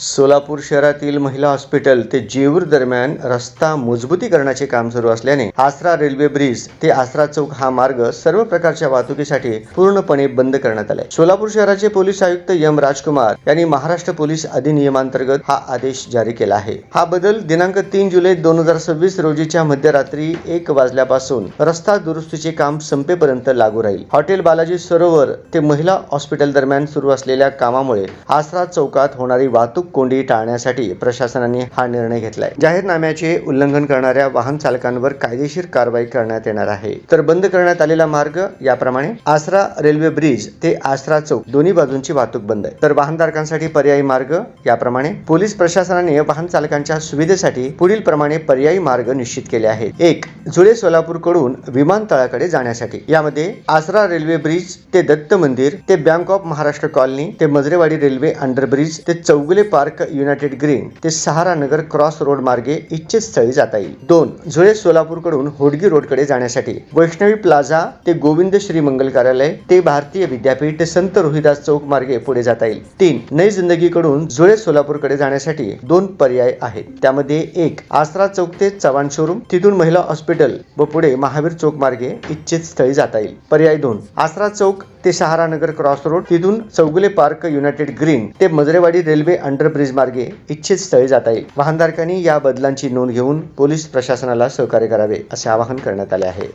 सोलापूर शहरातील महिला हॉस्पिटल ते जेऊर दरम्यान रस्ता मजबूतीकरणाचे काम सुरू असल्याने आसरा रेल्वे ब्रिज ते आसरा चौक हा मार्ग सर्व प्रकारच्या वाहतुकीसाठी पूर्णपणे बंद करण्यात आलाय। सोलापूर शहराचे पोलीस आयुक्त एम राजकुमार यांनी महाराष्ट्र पोलीस अधिनियमांतर्गत हा आदेश जारी केला आहे। हा बदल दिनांक 3 जुलै 2026 रोजीच्या मध्यरात्री 1 वाजल्यापासून रस्ता दुरुस्तीचे काम संपेपर्यंत लागू राहील। हॉटेल बालाजी सरोवर ते महिला हॉस्पिटल दरम्यान सुरू असलेल्या कामामुळे आसरा चौकात होणारी वाहतूक कोंडी टाळण्यासाठी प्रशासनाने हा निर्णय घेतलाय। जाहीरनाम्याचे उल्लंघन करणाऱ्या वाहन चालकांवर कायदेशीर कारवाई करण्यात येणार आहे। तर बंद करण्यात आलेला मार्ग याप्रमाणे आसरा रेल्वे ब्रिज ते आसरा चौक दोन्ही बाजूंची वाहतूक बंद आहे। तर वाहनधारकांसाठी पर्यायी मार्ग याप्रमाणे पोलीस प्रशासनाने वाहन चालकांच्या सुविधेसाठी पुढील प्रमाणे पर्यायी मार्ग निश्चित केले आहेत। 1. जुळे सोलापूर कडून विमानतळाकडे जाण्यासाठी यामध्ये आसरा रेल्वे ब्रिज ते दत्त मंदिर ते बँक ऑफ महाराष्ट्र कॉलनी ते मजरेवाडी रेल्वे अंडरब्रिज ते चौगुले पार्क युनायटेड ग्रीन ते सहारा नगर क्रॉस रोड मार्गे इच्छित स्थळी जाता येईल। 2. जुळे सोलापूर कडून होडगी रोड कडे जाण्यासाठी वैष्णवी प्लाझा ते गोविंद श्री मंगल कार्यालय ते भारतीय विद्यापीठ ते संत रोहिदास चौक मार्गे पुढे जाता येईल। 3. नई जिंदगी कडून जुळे सोलापूर कडे जाण्यासाठी 2 पर्याय आहेत। त्यामध्ये 1. आसरा चौक ते चव्हाण शोरूम तिथून महिला हॉस्पिटल व पुढे महावीर चौक मार्गे इच्छित स्थळी जाता येईल। पर्याय 2. आसरा चौक ते सहारा नगर क्रॉस रोड तिथून चौगुले पार्क युनायटेड ग्रीन ते मजरेवाडी रेल्वे अंडरब्रिज मार्गे इच्छित स्थळी जाता येईल। वाहनधारकांनी या बदलांची नोंद घेऊन पोलीस प्रशासनाला सहकार्य करावे असे आवाहन करण्यात आले आहे।